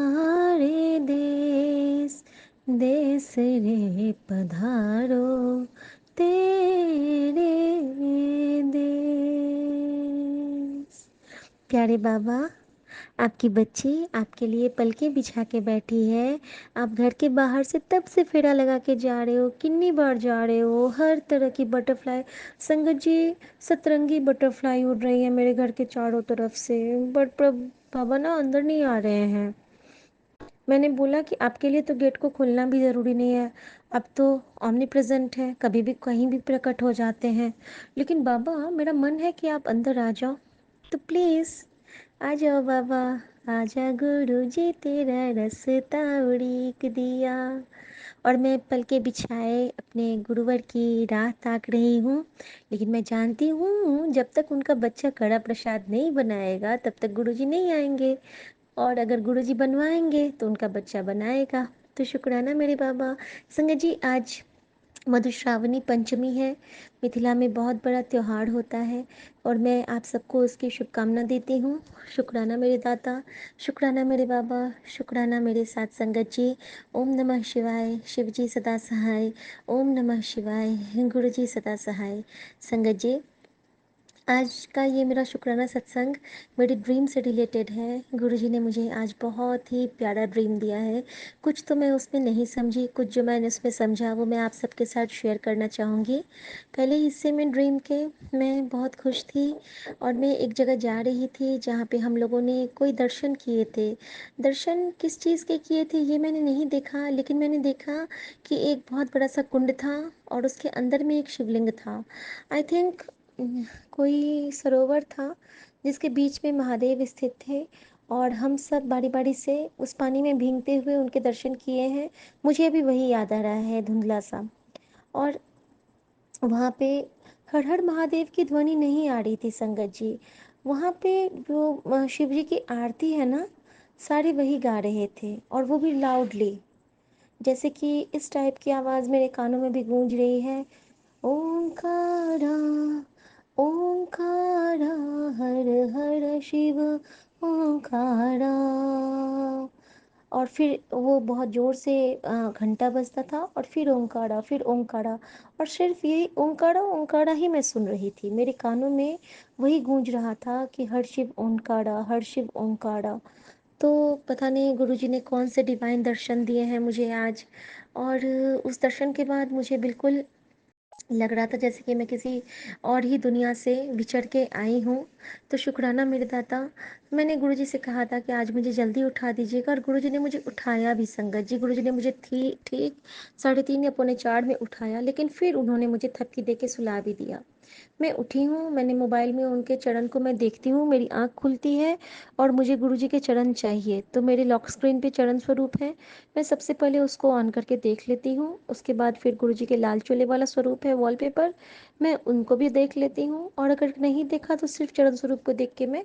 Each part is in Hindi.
रे देश देश रे पधारो तेरे देश। प्यारे बाबा, आपकी बच्ची आपके लिए पलकें बिछा के बैठी है। आप घर के बाहर से तब से फेरा लगा के जा रहे हो, कितनी बार जा रहे हो। हर तरह की बटरफ्लाई, संगत जी, सतरंगी बटरफ्लाई उड़ रही है मेरे घर के चारों तरफ से। बट बाबा ना अंदर नहीं आ रहे हैं। मैंने बोला कि आपके लिए तो गेट को खोलना भी ज़रूरी नहीं है, अब तो ऑमनी प्रेजेंट है, कभी भी कहीं भी प्रकट हो जाते हैं। लेकिन बाबा, मेरा मन है कि आप अंदर आ जाओ, तो प्लीज़ आ जाओ बाबा। आजा गुरु जी तेरा रास्ता उड़ीक दिया। और मैं पलके बिछाए अपने गुरुवर की राह ताक रही हूँ। लेकिन मैं जानती हूँ जब तक उनका बच्चा कड़ा प्रसाद नहीं बनाएगा तब तक गुरुजी नहीं आएंगे, और अगर गुरुजी बनवाएंगे तो उनका बच्चा बनाएगा। तो शुक्राना मेरे बाबा। संगत जी, आज मधुश्रावणी पंचमी है। मिथिला में बहुत बड़ा त्योहार होता है और मैं आप सबको उसकी शुभकामना देती हूँ। शुक्राना मेरे दाता, शुक्राना मेरे बाबा, शुक्राना मेरे साथ संगत जी। ओम नमः शिवाय। शिव जी सदा सहाय। ओम नमः शिवाय। गुरु जी सदा सहाय। संगत जी, आज का ये मेरा शुक्राना सत्संग मेरी ड्रीम से रिलेटेड है। गुरुजी ने मुझे आज बहुत ही प्यारा ड्रीम दिया है। कुछ तो मैं उसमें नहीं समझी, कुछ जो मैंने उसमें समझा वो मैं आप सबके साथ शेयर करना चाहूँगी। पहले हिस्से में ड्रीम के मैं बहुत खुश थी और मैं एक जगह जा रही थी जहाँ पे हम लोगों ने कोई दर्शन किए थे। दर्शन किस चीज़ के किए थे ये मैंने नहीं देखा, लेकिन मैंने देखा कि एक बहुत बड़ा सा कुंड था और उसके अंदर में एक शिवलिंग था। आई थिंक कोई सरोवर था जिसके बीच में महादेव स्थित थे, और हम सब बारी बारी से उस पानी में भीगते हुए उनके दर्शन किए हैं। मुझे अभी वही याद आ रहा है धुंधला सा। और वहाँ पे हर हर महादेव की ध्वनि नहीं आ रही थी संगत जी। वहाँ पे जो शिव जी की आरती है ना, सारे वही गा रहे थे और वो भी लाउडली, जैसे कि इस टाइप की आवाज़ मेरे कानों में भी गूंज रही है। ओंकारा ओंकारा हर हर शिव ओंकारा। और फिर वो बहुत ज़ोर से घंटा बजता था और फिर ओंकारा, फिर ओंकारा। और सिर्फ यही ओंकारा ओंकारा ही मैं सुन रही थी, मेरे कानों में वही गूंज रहा था कि हर शिव ओंकारा, हर शिव ओंकारा। तो पता नहीं गुरुजी ने कौन से डिवाइन दर्शन दिए हैं मुझे आज। और उस दर्शन के बाद मुझे बिल्कुल लग रहा था जैसे कि मैं किसी और ही दुनिया से विचर के आई हूँ। तो शुक्राना मेरे दाता। मैंने गुरुजी से कहा था कि आज मुझे जल्दी उठा दीजिएगा, और गुरुजी ने मुझे उठाया भी संगत जी। गुरुजी ने मुझे थी ठीक 3:30 या पौने 4 में उठाया, लेकिन फिर उन्होंने मुझे थपकी दे के सुला भी दिया। मैं उठी हूँ, मैंने मोबाइल में उनके चरण को मैं देखती हूँ, मेरी आँख खुलती है और मुझे गुरुजी के चरण चाहिए। तो मेरे लॉक स्क्रीन पे चरण स्वरूप है, मैं सबसे पहले उसको ऑन करके देख लेती हूँ। उसके बाद फिर गुरुजी के लाल चोले वाला स्वरूप है वॉलपेपर, मैं उनको भी देख लेती हूँ। और अगर नहीं देखा तो सिर्फ चरण स्वरूप को देख के मैं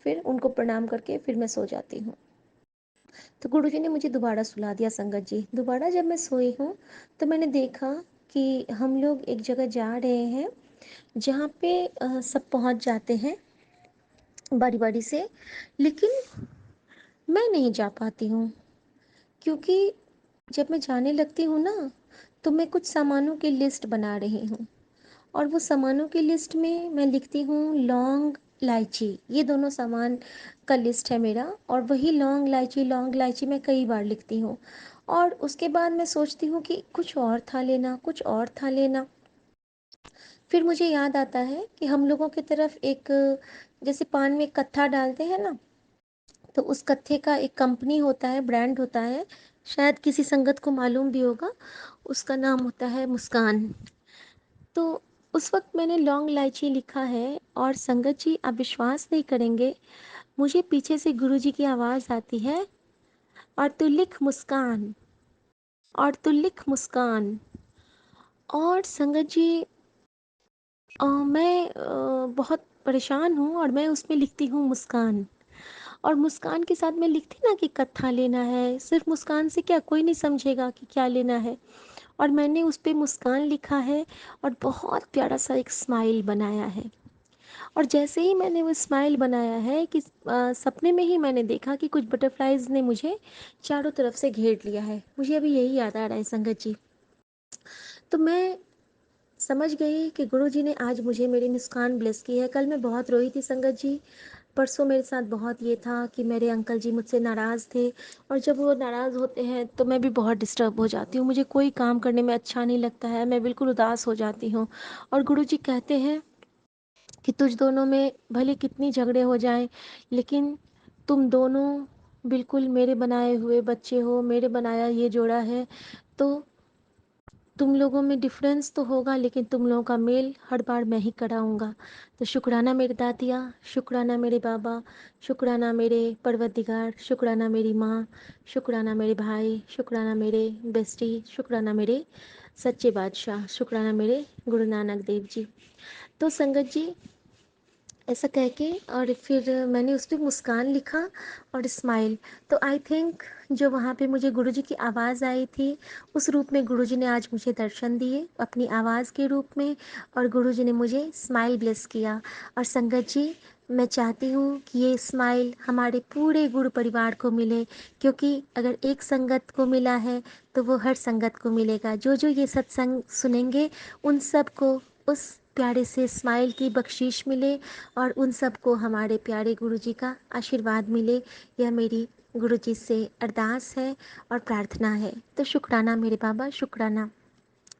फिर उनको प्रणाम करके फिर मैं सो जाती हूँ। तो गुरुजी ने मुझे दोबारा सुला दिया संगत जी। दोबारा जब मैं सोई हूँ तो मैंने देखा कि हम लोग एक जगह जा रहे हैं जहाँ पे सब पहुँच जाते हैं बारी बारी से, लेकिन मैं नहीं जा पाती हूँ। क्योंकि जब मैं जाने लगती हूँ ना, तो मैं कुछ सामानों की लिस्ट बना रही हूँ, और वो सामानों की लिस्ट में मैं लिखती हूँ लौंग इलायची, ये दोनों सामान का लिस्ट है मेरा। और वही लौंग इलायची मैं कई बार लिखती हूँ। और उसके बाद मैं सोचती हूँ कि कुछ और था लेना, कुछ और था लेना। फिर मुझे याद आता है कि हम लोगों की तरफ एक, जैसे पान में कत्था डालते हैं ना, तो उस कत्थे का एक कंपनी होता है, ब्रांड होता है, शायद किसी संगत को मालूम भी होगा, उसका नाम होता है मुस्कान। तो उस वक्त मैंने लौंग इलायची लिखा है, और संगत जी आप विश्वास नहीं करेंगे, मुझे पीछे से गुरुजी की आवाज़ आती है, और तू लिख मुस्कान, और तू लिख मुस्कान। और संगत जी मैं बहुत परेशान हूँ और मैं उसमें लिखती हूँ मुस्कान। और मुस्कान के साथ मैं लिखती ना कि कत्था लेना है, सिर्फ मुस्कान से क्या कोई नहीं समझेगा कि क्या लेना है। और मैंने उस पे मुस्कान लिखा है और बहुत प्यारा सा एक स्माइल बनाया है। और जैसे ही मैंने वो स्माइल बनाया है कि सपने में ही मैंने देखा कि कुछ बटरफ्लाइज ने मुझे चारों तरफ से घेर लिया है। मुझे अभी यही याद आ रहा है संगत जी। तो मैं समझ गई कि गुरुजी ने आज मुझे मेरी मुस्कान ब्लेस की है। कल मैं बहुत रोई थी संगत जी। परसों मेरे साथ बहुत ये था कि मेरे अंकल जी मुझसे नाराज़ थे, और जब वो नाराज़ होते हैं तो मैं भी बहुत डिस्टर्ब हो जाती हूँ। मुझे कोई काम करने में अच्छा नहीं लगता है, मैं बिल्कुल उदास हो जाती हूँ। और गुरुजी कहते हैं कि तुझ दोनों में भले कितनी झगड़े हो जाएं, लेकिन तुम दोनों बिल्कुल मेरे बनाए हुए बच्चे हो, मेरे बनाया ये जोड़ा है। तो तुम लोगों में डिफरेंस तो होगा, लेकिन तुम लोगों का मेल हर बार मैं ही कराऊंगा। तो शुक्राना मेरे दादिया, शुक्राना मेरे बाबा, शुक्राना मेरे परवरदिगार, शुक्राना मेरी माँ, शुक्राना मेरे भाई, शुक्राना मेरे बेस्टी, शुक्राना मेरे सच्चे बादशाह, शुक्राना मेरे गुरु नानक देव जी। तो संगत जी, ऐसा कह के और फिर मैंने उस पर मुस्कान लिखा और स्माइल। तो आई थिंक जो वहाँ पे मुझे गुरुजी की आवाज़ आई थी, उस रूप में गुरुजी ने आज मुझे दर्शन दिए अपनी आवाज़ के रूप में, और गुरुजी ने मुझे स्माइल ब्लेस किया। और संगत जी, मैं चाहती हूँ कि ये स्माइल हमारे पूरे गुरु परिवार को मिले, क्योंकि अगर एक संगत को मिला है तो वो हर संगत को मिलेगा। जो जो ये सत्संग सुनेंगे उन सब को उस प्यारे से स्माइल की बख्शीश मिले, और उन सबको हमारे प्यारे गुरुजी का आशीर्वाद मिले। यह मेरी गुरुजी से अरदास है और प्रार्थना है। तो शुक्राना मेरे बाबा, शुक्राना।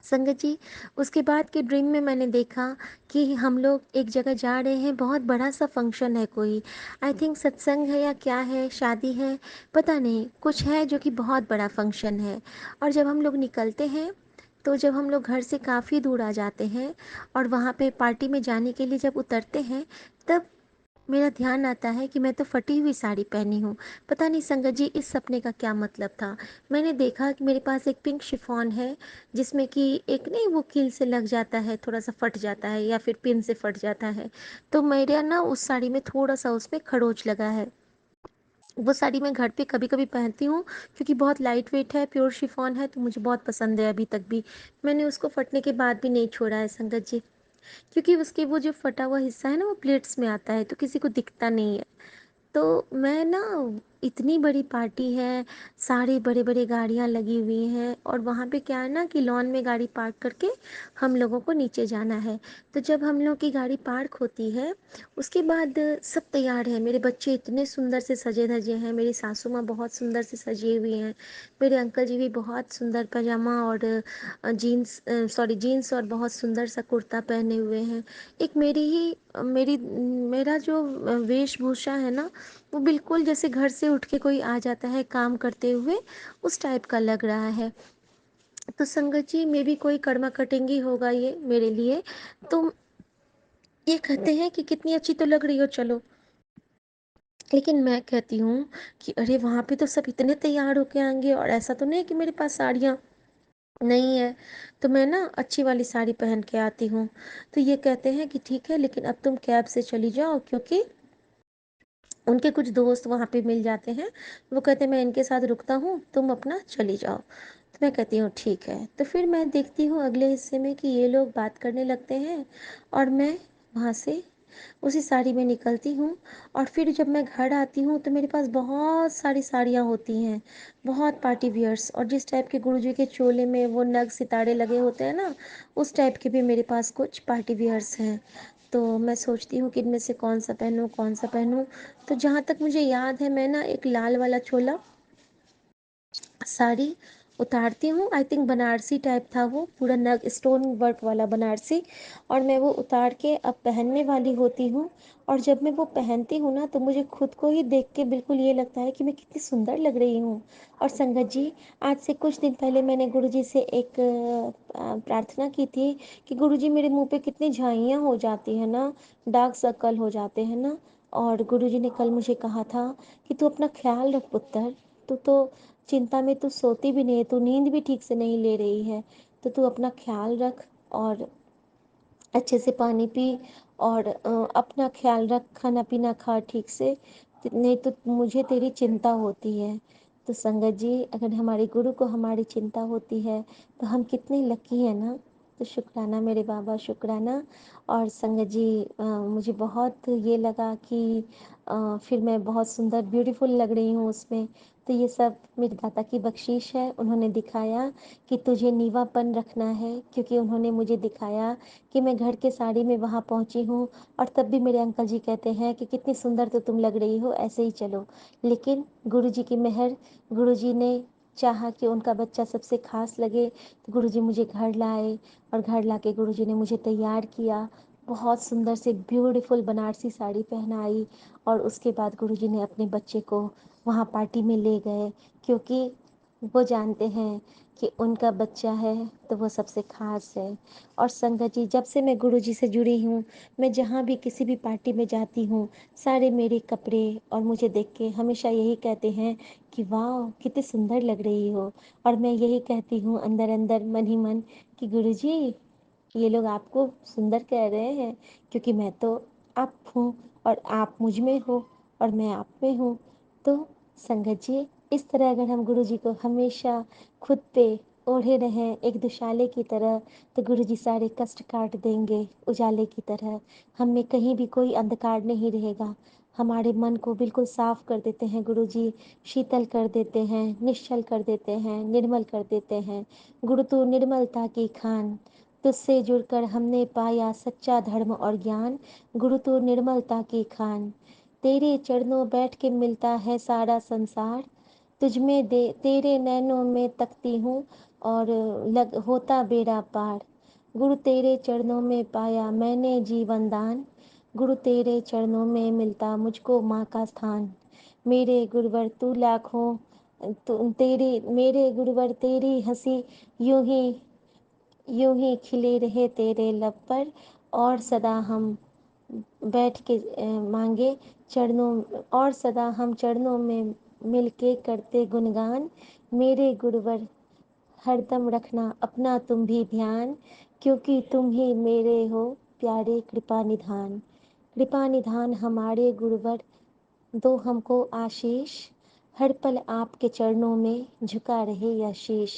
संगत जी, उसके बाद के ड्रीम में मैंने देखा कि हम लोग एक जगह जा रहे हैं, बहुत बड़ा सा फंक्शन है कोई, आई थिंक सत्संग है या क्या है, शादी है, पता नहीं, कुछ है जो कि बहुत बड़ा फंक्शन है। और जब हम लोग निकलते हैं, तो जब हम लोग घर से काफ़ी दूर आ जाते हैं और वहाँ पे पार्टी में जाने के लिए जब उतरते हैं, तब मेरा ध्यान आता है कि मैं तो फटी हुई साड़ी पहनी हूँ। पता नहीं संगत जी इस सपने का क्या मतलब था। मैंने देखा कि मेरे पास एक पिंक शिफॉन है, जिसमें कि एक नहीं वो कील से लग जाता है, थोड़ा सा फट जाता है या फिर पिन से फट जाता है। तो मेरा ना उस साड़ी में थोड़ा सा उसमें खरोच लगा है। वो साड़ी मैं घर पे कभी कभी पहनती हूँ, क्योंकि बहुत लाइट वेट है, प्योर शिफॉन है, तो मुझे बहुत पसंद है। अभी तक भी मैंने उसको फटने के बाद भी नहीं छोड़ा है संगत जी, क्योंकि उसके वो जो फटा हुआ हिस्सा है ना, वो प्लेट्स में आता है तो किसी को दिखता नहीं है। तो मैं ना, इतनी बड़ी पार्टी है, सारी बड़े बड़े गाड़ियाँ लगी हुई हैं, और वहाँ पे क्या है ना कि लॉन में गाड़ी पार्क करके हम लोगों को नीचे जाना है। तो जब हम लोग की गाड़ी पार्क होती है, उसके बाद सब तैयार है, मेरे बच्चे इतने सुंदर से सजे धजे हैं, मेरी सासू माँ बहुत सुंदर से सजी हुई हैं, मेरे अंकल जी भी बहुत सुंदर पजामा और जीन्स, सॉरी जीन्स और बहुत सुंदर सा कुर्ता पहने हुए हैं। एक मेरा जो वेशभूषा है ना, वो बिल्कुल जैसे घर से उठ के कोई आ जाता है काम करते हुए, उस टाइप का लग रहा है। तो संगत जी, मे भी कोई कर्मा कटेंगी होगा ये मेरे लिए। तो ये कहते हैं कि कितनी अच्छी तो लग रही हो, चलो। लेकिन मैं कहती हूँ कि अरे वहाँ पे तो सब इतने तैयार होके आएंगे, और ऐसा तो नहीं है कि मेरे पास साड़ियाँ नहीं है। तो मैं ना अच्छी वाली साड़ी पहन के आती हूँ। तो ये कहते हैं कि ठीक है, लेकिन अब तुम कैब से चली जाओ, क्योंकि उनके कुछ दोस्त वहाँ पे मिल जाते हैं। वो कहते हैं मैं इनके साथ रुकता हूँ, तुम अपना चली जाओ। तो मैं कहती हूँ ठीक है। तो फिर मैं देखती हूँ अगले हिस्से में कि ये लोग बात करने लगते हैं, और मैं वहाँ से उसी साड़ी में निकलती हूँ। और फिर जब मैं घर आती हूँ तो मेरे पास बहुत सारी साड़ियाँ होती हैं, बहुत पार्टी वियर्स, और जिस टाइप के गुरुजी के चोले में वो नग सितारे लगे होते हैं ना, उस टाइप के भी मेरे पास कुछ पार्टी वियर्स हैं। तो मैं सोचती हूँ कि इनमें से कौन सा पहनूँ, कौन सा पहनूँ। तो जहाँ तक मुझे याद है, मैं ना एक लाल वाला छोला साड़ी उतारती हूँ, आई थिंक बनारसी टाइप था वो, पूरा नग स्टोन वर्क वाला बनारसी, और मैं वो उतार के अब पहनने वाली होती हूँ। और जब मैं वो पहनती हूँ ना, तो मुझे खुद को ही देख के बिल्कुल ये लगता है कि मैं कितनी सुंदर लग रही हूँ। और संगत जी, आज से कुछ दिन पहले मैंने गुरुजी से एक प्रार्थना की थी कि गुरुजी मेरे मुंह पे कितनी झाइयाँ हो जाती है ना, डार्क सर्कल हो जाते हैं ना। और गुरुजी ने कल मुझे कहा था कि तू अपना ख्याल रख पुत्र, तू तो चिंता में तू सोती भी नहीं है, तू नींद भी ठीक से नहीं ले रही है, तो तू अपना ख्याल रख, और अच्छे से पानी पी, और अपना ख्याल रख, खाना पीना खा ठीक से, नहीं तो मुझे तेरी चिंता होती है। तो संगत जी, अगर हमारे गुरु को हमारी चिंता होती है तो हम कितने लकी हैं ना। तो शुक्राना मेरे बाबा, शुक्राना। और संगत जी, मुझे बहुत ये लगा कि फिर मैं बहुत सुंदर ब्यूटीफुल लग रही हूँ उसमें। तो ये सब मेरे दादा की बख्शीश है। उन्होंने दिखाया कि तुझे नीवापन रखना है, क्योंकि उन्होंने मुझे दिखाया कि मैं घर के साड़ी में वहाँ पहुँची हूँ। और तब भी मेरे अंकल जी कहते हैं कि कितनी सुंदर तो तुम लग रही हो, ऐसे ही चलो। लेकिन गुरु जी की मेहर, गुरु जी ने चाहा कि उनका बच्चा सबसे खास लगे, तो गुरु जी मुझे घर लाए। और घर लाके गुरु जी ने मुझे तैयार किया, बहुत सुंदर से ब्यूटीफुल बनारसी साड़ी पहनाई। और उसके बाद गुरु जी ने अपने बच्चे को वहाँ पार्टी में ले गए, क्योंकि वो जानते हैं कि उनका बच्चा है तो वो सबसे खास है। और संगत जी, जब से मैं गुरु जी से जुड़ी हूँ, मैं जहाँ भी किसी भी पार्टी में जाती हूँ, सारे मेरे कपड़े और मुझे देख के हमेशा यही कहते हैं कि वाह कितनी सुंदर लग रही हो। और मैं यही कहती हूँ अंदर अंदर मन ही मन कि गुरु जी, ये लोग आपको सुंदर कह रहे हैं, क्योंकि मैं तो आप हूँ और आप मुझ में हो और मैं आप में हूँ। तो संगत जी, इस तरह अगर हम गुरु जी को हमेशा खुद पे ओढ़े रहें एक दुशाले की तरह, तो गुरु जी सारे कष्ट काट देंगे उजाले की तरह। हम में कहीं भी कोई अंधकार नहीं रहेगा। हमारे मन को बिल्कुल साफ कर देते हैं गुरु जी, शीतल कर देते हैं, निश्चल कर देते हैं, निर्मल कर देते हैं। गुरु तू निर्मलता की खान, तुझसे जुड़कर हमने पाया सच्चा धर्म और ज्ञान। गुरु तू निर्मलता की खान, तेरे चरणों बैठ के मिलता है सारा संसार। तुझ में दे तेरे नैनों में तकती हूँ और लग होता बेड़ा पार। गुरु तेरे चरणों में पाया मैंने जीवन दान। गुरु तेरे चरणों में मिलता मुझको माँ का स्थान। मेरे गुरुवर तू लाखों, तेरी मेरे गुरुवर तेरी हंसी यूं ही खिले रहे तेरे लब पर। और सदा हम बैठ के मांगे चरणों, और सदा हम चरणों में मिलके करते गुणगान। मेरे गुरुवर हरदम रखना अपना तुम भी ध्यान, क्योंकि तुम ही मेरे हो प्यारे कृपा निधान। कृपा निधान हमारे गुरुवर, दो हमको आशीष। हर पल आपके चरणों में झुका रहे यह शीश।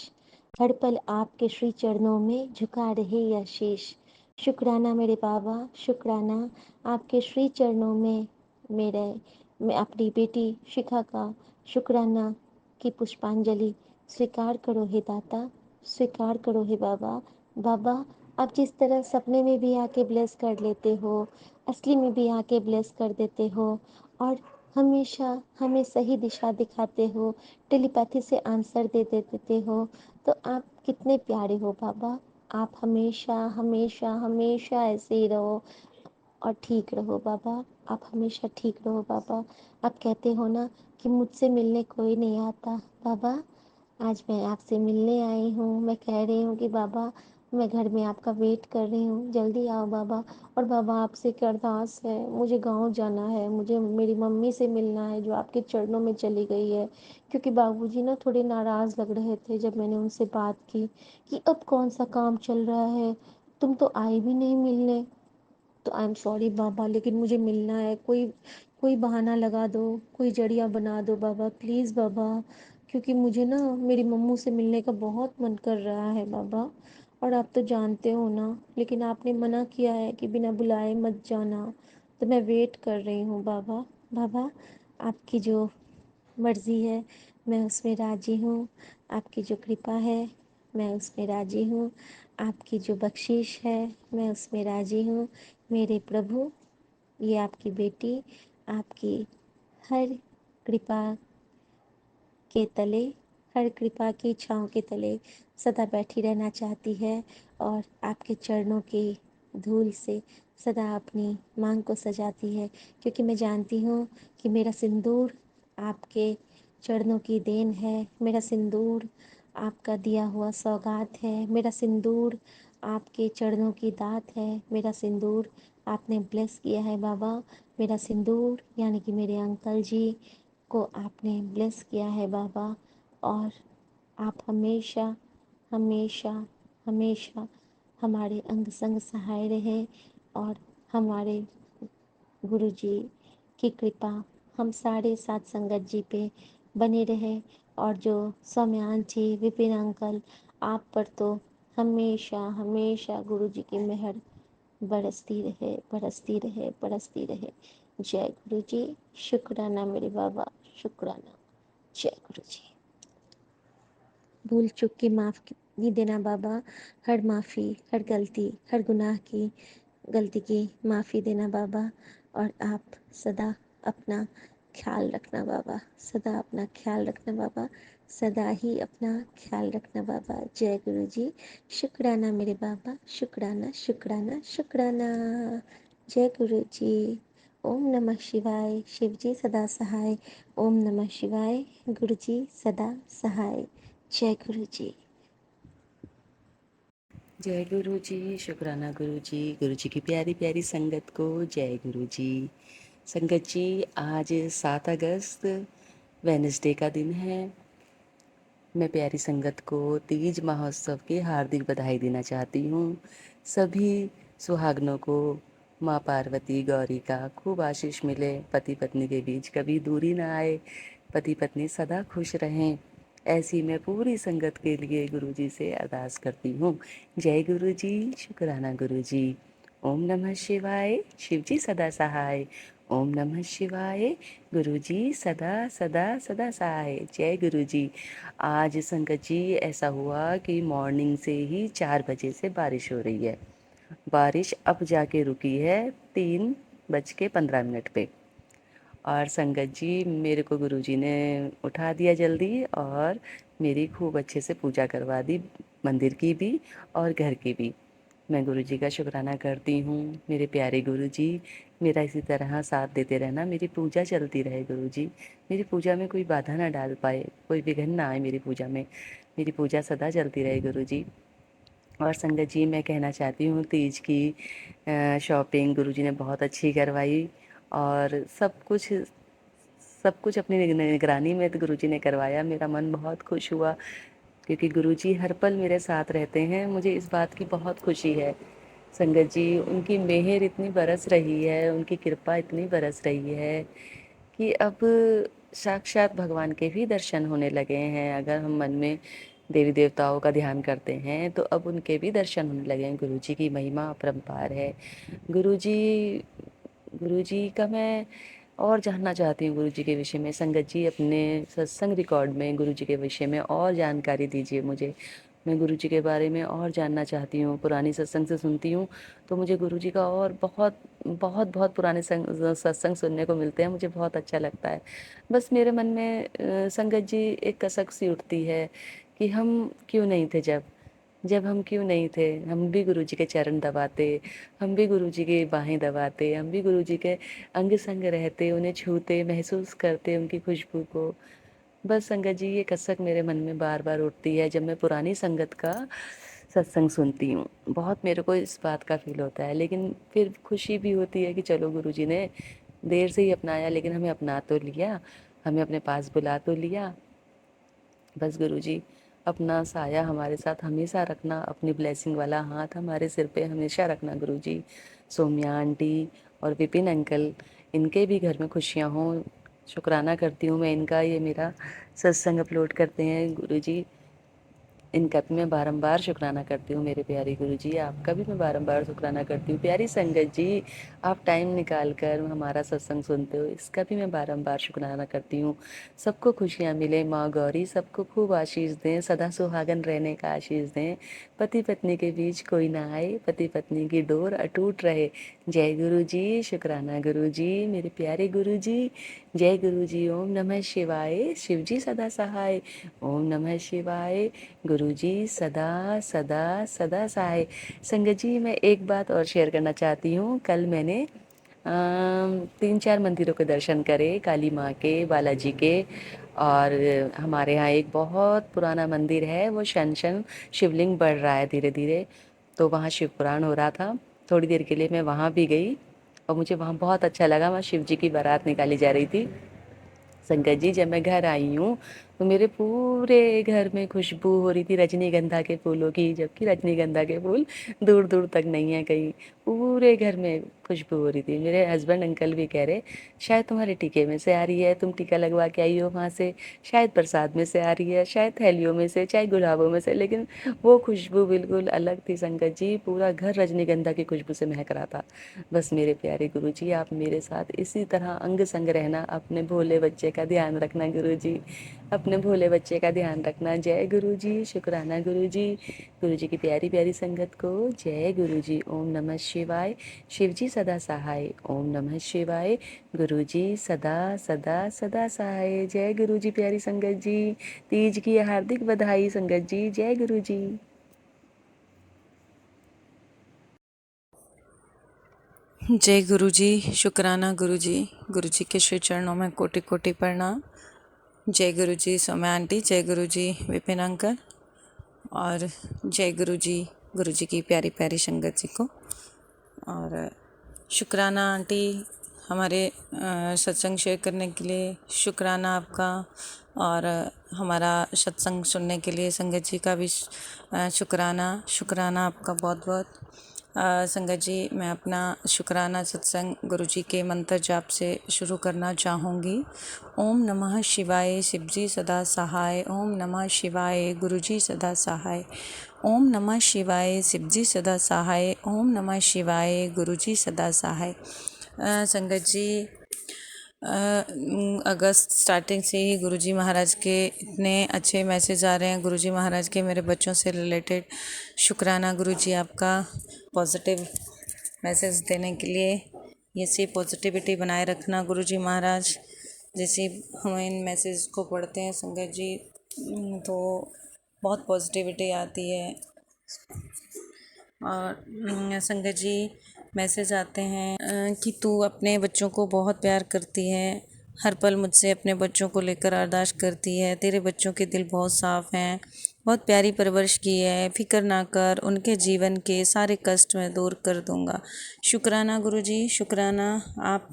हर पल आपके श्री चरणों में झुका रहे यह शीश। शुक्राना मेरे बाबा, शुक्राना। आपके श्री चरणों में मेरे मैं अपनी बेटी शिखा का शुक्राना की पुष्पांजलि स्वीकार करो हे दाता, स्वीकार करो हे बाबा। बाबा, आप जिस तरह सपने में भी आके ब्लेस कर लेते हो, असली में भी आके ब्लेस कर देते हो, और हमेशा हमें सही दिशा दिखाते हो, टेलीपैथी से आंसर दे देते हो, तो आप कितने प्यारे हो बाबा। आप हमेशा हमेशा हमेशा ऐसे ही रहो और ठीक रहो बाबा। आप हमेशा ठीक रहो बाबा। आप कहते हो ना कि मुझसे मिलने कोई नहीं आता बाबा, आज मैं आपसे मिलने आई हूँ। मैं कह रही हूँ कि बाबा, मैं घर में आपका वेट कर रही हूँ, जल्दी आओ बाबा। और बाबा, आपसे एक अरदास है, मुझे गांव जाना है, मुझे मेरी मम्मी से मिलना है जो आपके चरणों में चली गई है। क्योंकि बाबूजी ना थोड़े नाराज़ लग रहे थे जब मैंने उनसे बात की कि अब कौन सा काम चल रहा है, तुम तो आए भी नहीं मिलने। तो आई एम सॉरी बाबा, लेकिन मुझे मिलना है। कोई कोई बहाना लगा दो, कोई जरिया बना दो बाबा, प्लीज़ बाबा। क्योंकि मुझे ना मेरी मम्मू से मिलने का बहुत मन कर रहा है बाबा। और आप तो जानते हो ना, लेकिन आपने मना किया है कि बिना बुलाए मत जाना। तो मैं वेट कर रही हूँ बाबा। बाबा, आपकी जो मर्ज़ी है मैं उसमें राज़ी हूँ। आपकी जो कृपा है मैं उसमें राज़ी हूँ। आपकी जो बख्शीश है मैं उसमें राज़ी हूँ। मेरे प्रभु, ये आपकी बेटी आपकी हर कृपा के तले, हर कृपा की छाँव के तले सदा बैठी रहना चाहती है, और आपके चरणों की धूल से सदा अपनी मांग को सजाती है। क्योंकि मैं जानती हूँ कि मेरा सिंदूर आपके चरणों की देन है। मेरा सिंदूर आपका दिया हुआ सौगात है। मेरा सिंदूर आपके चरणों की दात है। मेरा सिंदूर आपने ब्लेस किया है बाबा। मेरा सिंदूर यानी कि मेरे अंकल जी को आपने ब्लेस किया है बाबा। और आप हमेशा हमेशा हमेशा हमारे अंग संग सहाय रहें, और हमारे गुरु जी की कृपा हम सारे साथ संगत जी पे बने रहे। और जो सौम्यान जी, विपिन अंकल, आप पर तो हमेशा हमेशा गुरु जी की मेहर बरसती रहे, बरसती रहे, बरसती रहे। जय गुरु जी। शुक्राना मेरे बाबा, शुक्राना। जय गुरु जी। भूल चूक की माफ़ी देना बाबा, हर माफ़ी, हर गलती, हर गुनाह की गलती की माफ़ी देना बाबा। और आप सदा अपना ख्याल रखना बाबा, सदा अपना ख्याल रखना बाबा, सदा ही अपना ख्याल रखना बाबा। जय गुरु जी। शुक्राना मेरे बाबा, शुक्राना, शुक्राना, शुक्राना। जय गुरु जी। ओम नमः शिवाय। शिव जी सदा सहाय। ओम नमः शिवाय। गुरु जी सदा सहाय। जय गुरु जी। जय गुरु जी। शुक्राना गुरु जी। गुरु जी की प्यारी प्यारी संगत को जय गुरु जी। संगत जी, आज 7 अगस्त वेडनेसडे का दिन है। मैं प्यारी संगत को तीज महोत्सव की हार्दिक बधाई देना चाहती हूँ। सभी सुहागनों को माँ पार्वती गौरी का खूब आशीष मिले, पति पत्नी के बीच कभी दूरी ना आए, पति पत्नी सदा खुश रहें, ऐसी मैं पूरी संगत के लिए गुरु जी से अरदास करती हूँ। जय गुरु जी। शुक्राना गुरु जी। ओम नमः शिवाय। शिव जी सदा सहाय। ओम नमः शिवाय। गुरु जी सदा सदा सदा सहाय। जय गुरु जी। आज संगत जी ऐसा हुआ कि मॉर्निंग से ही 4 बजे से बारिश हो रही है। बारिश अब जाके रुकी है 3:15 पे। और संगत जी, मेरे को गुरुजी ने उठा दिया जल्दी और मेरी खूब अच्छे से पूजा करवा दी, मंदिर की भी और घर की भी। मैं गुरुजी का शुक्राना करती हूँ। मेरे प्यारे गुरुजी, मेरा इसी तरह साथ देते रहना, मेरी पूजा चलती रहे गुरुजी। मेरी पूजा में कोई बाधा ना डाल पाए, कोई विघ्न ना आए मेरी पूजा में। मेरी पूजा सदा चलती रहे गुरुजी। और संगत जी, मैं कहना चाहती हूँ, तीज की शॉपिंग गुरुजी ने बहुत अच्छी करवाई और सब कुछ अपनी निगरानी में तो गुरुजी ने करवाया। मेरा मन बहुत खुश हुआ क्योंकि गुरुजी हर पल मेरे साथ रहते हैं। मुझे इस बात की बहुत खुशी है संगत जी। उनकी मेहर इतनी बरस रही है, उनकी कृपा इतनी बरस रही है कि अब साक्षात भगवान के भी दर्शन होने लगे हैं। अगर हम मन में देवी देवताओं का ध्यान करते हैं तो अब उनके भी दर्शन होने लगे हैं। गुरु जी की महिमा अपरंपार है। गुरु जी गुरु जी का मैं और जानना चाहती हूँ गुरु जी के विषय में। संगत जी, अपने सत्संग रिकॉर्ड में गुरु जी के विषय में और जानकारी दीजिए मुझे। मैं गुरु जी के बारे में और जानना चाहती हूँ। पुरानी सत्संग से सुनती हूँ तो मुझे गुरु जी का और बहुत बहुत बहुत पुराने सत्संग सुनने को मिलते हैं। मुझे बहुत अच्छा लगता है। बस मेरे मन में संगत जी एक कसक सी उठती है कि हम क्यों नहीं थे जब हम क्यों नहीं थे। हम भी गुरु जी के चरण दबाते, हम भी गुरु जी की बाहें दबाते, हम भी गुरु जी के अंग संग रहते, उन्हें छूते, महसूस करते उनकी खुशबू को। बस संगत जी, ये कसक मेरे मन में बार बार उठती है जब मैं पुरानी संगत का सत्संग सुनती हूँ। बहुत मेरे को इस बात का फील होता है, लेकिन फिर खुशी भी होती है कि चलो गुरु जी ने देर से ही अपनाया, लेकिन हमें अपना तो लिया, हमें अपने पास बुला तो लिया। बस गुरु जी, अपना साया हमारे साथ हमेशा रखना, अपनी ब्लेसिंग वाला हाथ हमारे सिर पे हमेशा रखना गुरु जी। सोम्या आंटी और विपिन अंकल, इनके भी घर में खुशियाँ हों। शुक्राना करती हूँ मैं इनका, ये मेरा सत्संग अपलोड करते हैं गुरु जी। इनका भी मैं बारंबार शुक्राना करती हूँ मेरे प्यारे गुरु जी। आपका भी मैं बारंबार शुक्राना करती हूँ प्यारी संगत जी। आप टाइम निकाल कर हमारा सत्संग सुनते हो, इसका भी मैं बारंबार शुक्राना करती हूँ। सबको खुशियाँ मिले, माँ गौरी सबको खूब आशीष दें, सदा सुहागन रहने का आशीष दें, पति पत्नी के बीच कोई ना आए, पति पत्नी की डोर अटूट रहे। जय गुरु जी। शुक्राना गुरु जी, मेरे प्यारे गुरु जी। जय गुरु जी। ओम नमः शिवाय। शिव जी सदा सहाय। ओम नमः शिवाय। गुरु जी सदा सदा सदा सहाय। संगत जी, मैं एक बात और शेयर करना चाहती हूँ। कल मैंने 3-4 मंदिरों के दर्शन करे, काली माँ के, बालाजी के, और हमारे यहाँ एक बहुत पुराना मंदिर है, वो शन शन शिवलिंग बढ़ रहा है धीरे धीरे, तो वहाँ शिव पुराण हो रहा था। थोड़ी देर के लिए मैं वहाँ भी गई और मुझे वहाँ बहुत अच्छा लगा। वहाँ शिव जी की बारात निकाली जा रही थी। संगत जी, जब मैं घर आई हूँ तो मेरे पूरे घर में खुशबू हो रही थी रजनीगंधा के फूलों की, जबकि रजनीगंधा के फूल दूर दूर तक नहीं है कहीं। पूरे घर में खुशबू हो रही थी। मेरे हस्बैंड अंकल भी कह रहे शायद तुम्हारे टीके में से आ रही है, तुम टीका लगवा के आई हो वहाँ से, शायद प्रसाद में से आ रही है, शायद थैलियों में से, चाहे गुलाबों में से, लेकिन वो खुशबू बिल्कुल अलग थी संगत जी। पूरा घर रजनीगंधा की खुशबू से महक रहा था। बस मेरे प्यारे गुरुजी, आप मेरे साथ इसी तरह अंग संग रहना, अपने भोले बच्चे का ध्यान रखना गुरुजी, अपने भोले बच्चे का ध्यान रखना। जय गुरुजी, शुक्राना गुरुजी। गुरुजी की प्यारी प्यारी संगत को जय गुरुजी। ओम नमः शिवाय। शिवजी सदा सहाय। ओम नमः शिवाय। गुरुजी सदा सदा सदा सहाय। जय गुरुजी प्यारी संगत जी। तीज की हार्दिक बधाई संगत जी। जय गुरुजी। जय गुरुजी, शुक्राना गुरुजी। गुरुजी के श्री चरणों में कोटि कोटि प्रणाम। जय गुरुजी सौम्या आंटी, जय गुरुजी विपिन अंकल, और जय गुरुजी गुरुजी की प्यारी प्यारी संगत जी को। और शुक्राना आंटी हमारे सत्संग शेयर करने के लिए, शुक्राना आपका। और हमारा सत्संग सुनने के लिए संगत जी का भी शुक्राना, शुक्राना आपका बहुत बहुत। संगत जी, मैं अपना शुक्राना सत्संग गुरुजी के मंत्र जाप से शुरू करना चाहूँगी। ओम नमः शिवाय, शिवजी सदा सहाय। ओम नमः शिवाय, गुरुजी सदा सहाय। ओम नमः शिवाय, शिवजी सदा सहाय। ओम नमः शिवाय, गुरुजी सदा सहाय। संगत जी, अगस्त स्टार्टिंग से ही गुरुजी महाराज के इतने अच्छे मैसेज आ रहे हैं, गुरुजी महाराज के मेरे बच्चों से रिलेटेड। शुक्राना गुरुजी आपका पॉजिटिव मैसेज देने के लिए। ऐसी पॉजिटिविटी बनाए रखना गुरुजी महाराज। जैसे हम इन मैसेज को पढ़ते हैं संगत जी, तो बहुत पॉजिटिविटी आती है। और संगत जी, मैसेज आते हैं कि तू अपने बच्चों को बहुत प्यार करती है, हर पल मुझसे अपने बच्चों को लेकर अरदास करती है, तेरे बच्चों के दिल बहुत साफ़ हैं, बहुत प्यारी परवरिश की है, फिक्र ना कर, उनके जीवन के सारे कष्ट मैं दूर कर दूंगा। शुक्राना गुरुजी, शुक्राना, आप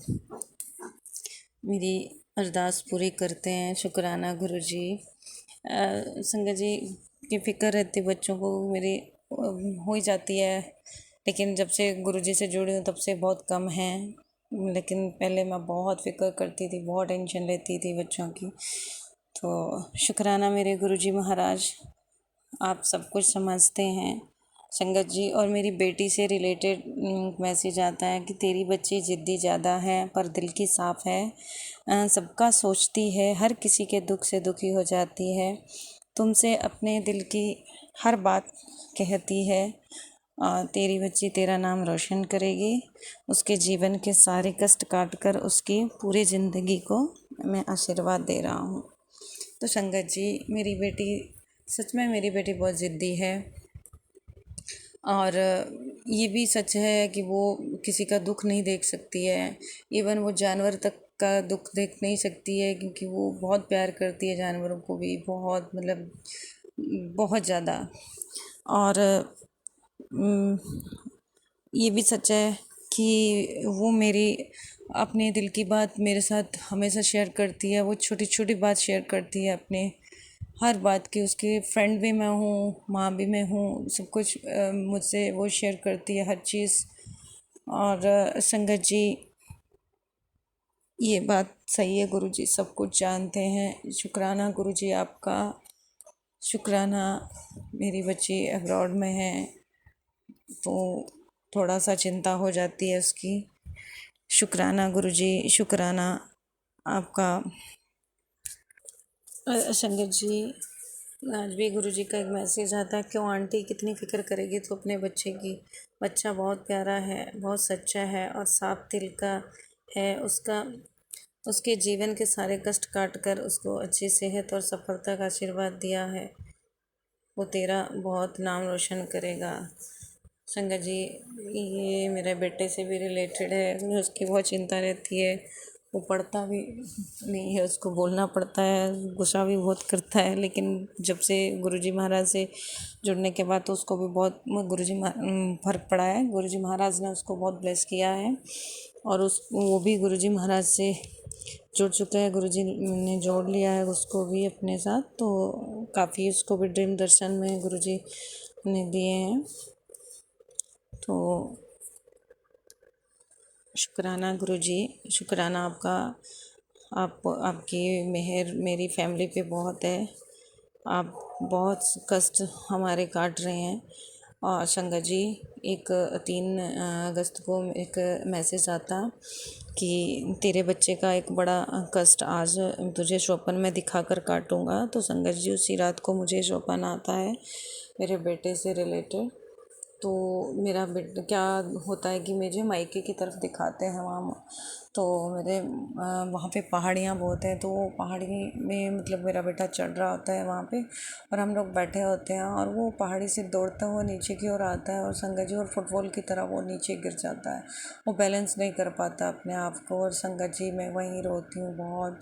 मेरी अरदास पूरी करते हैं। शुक्राना गुरुजी। संगत जी की फ़िक्र रहती बच्चों को मेरी हो ही जाती है, लेकिन जब से गुरुजी से जुड़ी हूँ तब से बहुत कम है। लेकिन पहले मैं बहुत फ़िक्र करती थी, बहुत टेंशन लेती थी बच्चों की। तो शुक्राना मेरे गुरुजी महाराज, आप सब कुछ समझते हैं। संगत जी, और मेरी बेटी से रिलेटेड मैसेज आता है कि तेरी बच्ची ज़िद्दी ज़्यादा है पर दिल की साफ़ है, सबका सोचती है, हर किसी के दुख से दुखी हो जाती है, तुमसे अपने दिल की हर बात कहती है। तेरी बच्ची तेरा नाम रोशन करेगी, उसके जीवन के सारे कष्ट काट कर उसकी पूरी ज़िंदगी को मैं आशीर्वाद दे रहा हूँ। तो संगत जी, मेरी बेटी, सच में मेरी बेटी बहुत ज़िद्दी है, और ये भी सच है कि वो किसी का दुख नहीं देख सकती है। इवन वो जानवर तक का दुख देख नहीं सकती है, क्योंकि वो बहुत प्यार करती है जानवरों को भी, बहुत मतलब बहुत ज़्यादा। और ये भी सच है कि वो मेरी अपने दिल की बात मेरे साथ हमेशा शेयर करती है। वो छोटी छोटी बात शेयर करती है, अपने हर बात की। उसकी फ्रेंड भी मैं हूँ, माँ भी मैं हूँ, सब कुछ मुझसे वो शेयर करती है, हर चीज़। और संगत जी, ये बात सही है, गुरुजी सब कुछ जानते हैं। शुक्राना गुरुजी आपका, शुक्राना। मेरी बच्ची अब्रॉड में है तो थोड़ा सा चिंता हो जाती है उसकी। शुक्राना गुरुजी, शुक्राना आपका। संगत जी, आज भी गुरुजी का एक मैसेज आता है, क्यों आंटी कितनी फ़िक्र करेगी तो अपने बच्चे की, बच्चा बहुत प्यारा है, बहुत सच्चा है और साफ दिल का है। उसके जीवन के सारे कष्ट काट कर उसको अच्छी सेहत और सफलता का आशीर्वाद दिया है। वो तेरा बहुत नाम रोशन करेगा। संगत जी, ये मेरे बेटे से भी रिलेटेड है, मुझे उसकी बहुत चिंता रहती है। वो पढ़ता भी नहीं है, उसको बोलना पड़ता है, गुस्सा भी बहुत करता है, लेकिन जब से गुरुजी महाराज से जुड़ने के बाद तो उसको भी बहुत फर्क पड़ा है। गुरुजी महाराज ने उसको बहुत ब्लेस किया है, और वो भी गुरुजी महाराज से जुड़ चुका है, गुरुजी ने जोड़ लिया है उसको भी अपने साथ, तो काफ़ी उसको भी ड्रीम दर्शन में गुरुजी ने दिए हैं। तो शुक्राना गुरुजी, शुक्राना आपका। आपकी मेहर मेरी फैमिली पे बहुत है। आप बहुत कष्ट हमारे काट रहे हैं। और संगत जी, एक 3 अगस्त को एक मैसेज आता कि तेरे बच्चे का एक बड़ा कष्ट आज तुझे स्वप्न में दिखाकर काटूंगा। तो संगत जी, उसी रात को मुझे स्वप्न आता है मेरे बेटे से रिलेटेड। तो मेरा बेटा क्या होता है कि मुझे मायके की तरफ दिखाते हैं वहाँ। तो मेरे वहाँ पे पहाड़ियाँ बहुत हैं, तो वो पहाड़ी में मतलब मेरा बेटा चढ़ रहा होता है वहाँ पे, और हम लोग बैठे होते हैं, और वो पहाड़ी से दौड़ता हुआ नीचे की ओर आता है, और संगत जी, और फुटबॉल की तरह वो नीचे गिर जाता है। वो बैलेंस नहीं कर पाता अपने आप को, और संगत जी मैं वहीं रोती हूँ बहुत।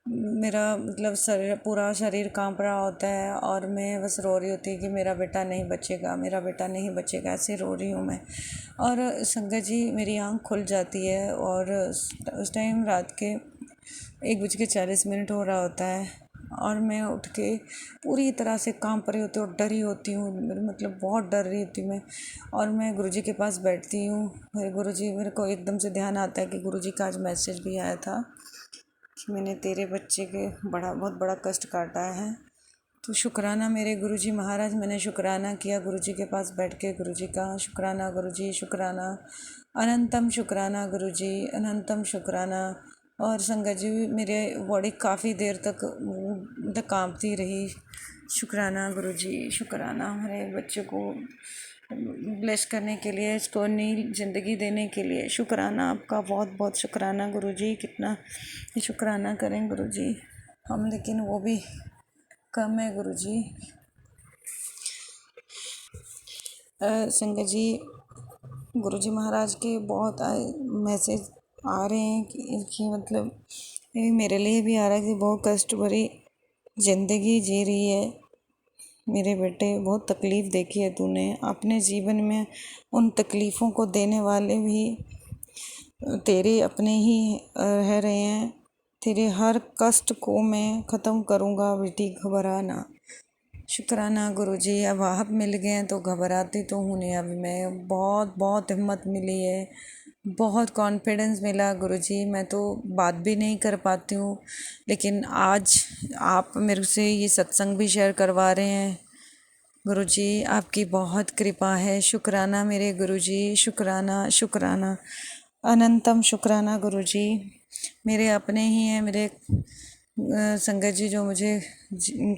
मेरा मतलब शरीर, पूरा शरीर कांप रहा होता है, और मैं बस रो रही होती कि मेरा बेटा नहीं बचेगा, मेरा बेटा नहीं बचेगा, ऐसे रो रही हूँ मैं। और संगत जी, मेरी आँख खुल जाती है, और उस टाइम रात के 1:40 हो रहा होता है, और मैं उठ के पूरी तरह से कांप रही होती हूँ और डरी होती हूँ, मतलब बहुत डर रही होती मैं। और मैं गुरुजी के पास बैठती हूँ। मेरे को एकदम से ध्यान आता है कि गुरुजी का आज मैसेज भी आया था कि मैंने तेरे बच्चे के बहुत बड़ा कष्ट काटा है। तो शुक्राना मेरे गुरुजी महाराज, मैंने शुक्राना किया गुरुजी के पास बैठ के। गुरुजी का शुक्राना गुरुजी, शुक्राना, अनंतम शुक्राना गुरुजी, अनंतम शुक्राना। और संगत जी, मेरे बॉडी काफ़ी देर तक मतलब कांपती रही। शुक्राना गुरुजी, शुक्राना हमारे बच्चे को ब्लेस करने के लिए, इसको नई ज़िंदगी देने के लिए। शुक्राना आपका, बहुत बहुत शुक्राना गुरुजी। कितना शुक्राना करें गुरुजी हम, लेकिन वो भी कम है गुरुजी। संगत जी, गुरुजी महाराज के बहुत मैसेज आ रहे हैं कि मतलब मेरे लिए भी आ रहा है कि बहुत कष्ट भरी ज़िंदगी जी रही है मेरे बेटे। बहुत तकलीफ़ देखी है तूने अपने जीवन में, उन तकलीफ़ों को देने वाले भी तेरे अपने ही रह रहे हैं। तेरे हर कष्ट को मैं ख़त्म करूँगा बेटी, घबराना। शुक्राना गुरुजी, अब आप मिल गए हैं तो घबराती तो हूँ नहीं। अभी मैं बहुत बहुत हिम्मत मिली है, बहुत कॉन्फिडेंस मिला गुरुजी। मैं तो बात भी नहीं कर पाती हूँ, लेकिन आज आप मेरे से ये सत्संग भी शेयर करवा रहे हैं गुरुजी। आपकी बहुत कृपा है। शुक्राना मेरे गुरुजी, शुक्राना शुक्राना, अनंतम शुक्राना गुरुजी। मेरे अपने ही हैं, मेरे संगत जी, जो मुझे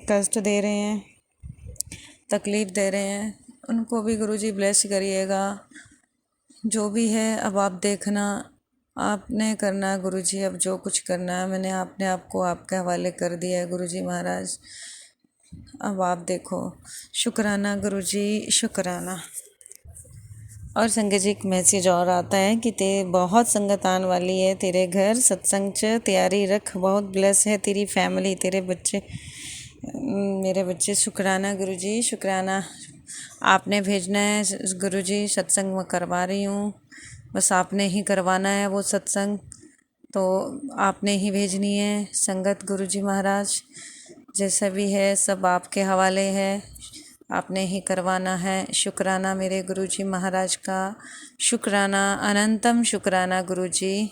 कष्ट दे रहे हैं, तकलीफ़ दे रहे हैं, उनको भी गुरुजी ब्लेस करिएगा। जो भी है अब आप देखना, आपने करना है गुरुजी। अब जो कुछ करना है मैंने आपने आपको आपके हवाले कर दिया है गुरुजी महाराज। अब आप देखो। शुक्राना गुरुजी, शुक्राना। और संगत जी, एक मैसेज और आता है कि ते बहुत संगत आने वाली है तेरे घर, सत्संग च तैयारी रख, बहुत ब्लेस है तेरी फैमिली, तेरे बच्चे, मेरे बच्चे। शुक्राना गुरुजी, शुक्राना। आपने भेजना है गुरुजी, सत्संग मैं करवा रही हूँ, बस आपने ही करवाना है वो सत्संग, तो आपने ही भेजनी है संगत गुरुजी महाराज। जैसा भी है सब आपके हवाले है, आपने ही करवाना है। शुक्राना मेरे गुरुजी महाराज का, शुक्राना, अनंतम शुक्राना गुरुजी।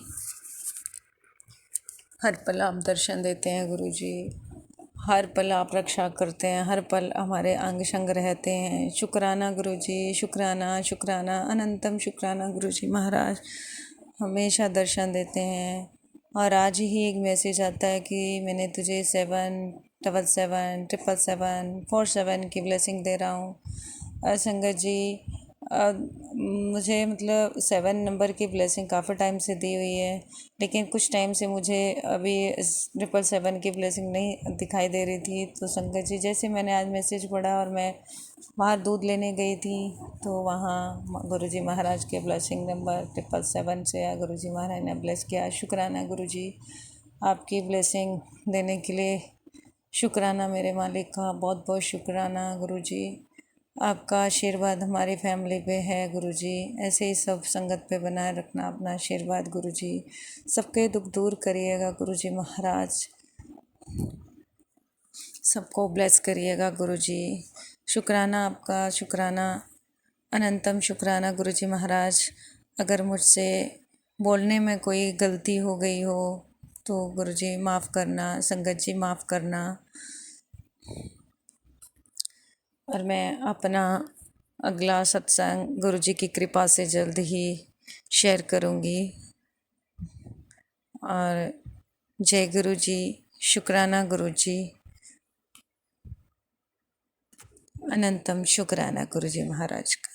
हर पल आप दर्शन देते हैं गुरुजी, हर पल आप रक्षा करते हैं, हर पल हमारे अंग संग रहते हैं। शुक्राना गुरुजी, शुक्राना शुक्राना, अनंतम शुक्राना गुरुजी महाराज, हमेशा दर्शन देते हैं। और आज ही एक मैसेज आता है कि मैंने तुझे 777 777 की ब्लेसिंग दे रहा हूँ। संगत जी, मुझे मतलब 7 नंबर की ब्लेसिंग काफ़ी टाइम से दी हुई है, लेकिन कुछ टाइम से मुझे अभी 777 की ब्लेसिंग नहीं दिखाई दे रही थी। तो संगत जी, जैसे मैंने आज मैसेज पढ़ा और मैं बाहर दूध लेने गई थी, तो वहाँ गुरुजी महाराज के ब्लेसिंग नंबर 777 से गुरुजी महाराज ने ब्लेस किया। शुक्राना गुरुजी, आपकी ब्लेसिंग देने के लिए। शुक्राना मेरे मालिक का, बहुत बहुत शुक्राना गुरुजी। आपका आशीर्वाद हमारी फैमिली पे है गुरुजी। ऐसे ही सब संगत पे बनाए रखना अपना आशीर्वाद गुरुजी। सबके दुख दूर करिएगा गुरुजी महाराज। सबको ब्लेस करिएगा गुरुजी। शुक्राना आपका, शुक्राना, अनंतम शुक्राना गुरुजी महाराज। अगर मुझसे बोलने में कोई गलती हो गई हो तो गुरुजी माफ़ करना, संगत जी माफ़ करना। और मैं अपना अगला सत्संग गुरुजी की कृपा से जल्द ही शेयर करूँगी। और जय गुरु जी, शुक्राना गुरु जी, अनंतम शुक्राना गुरु जी महाराज का।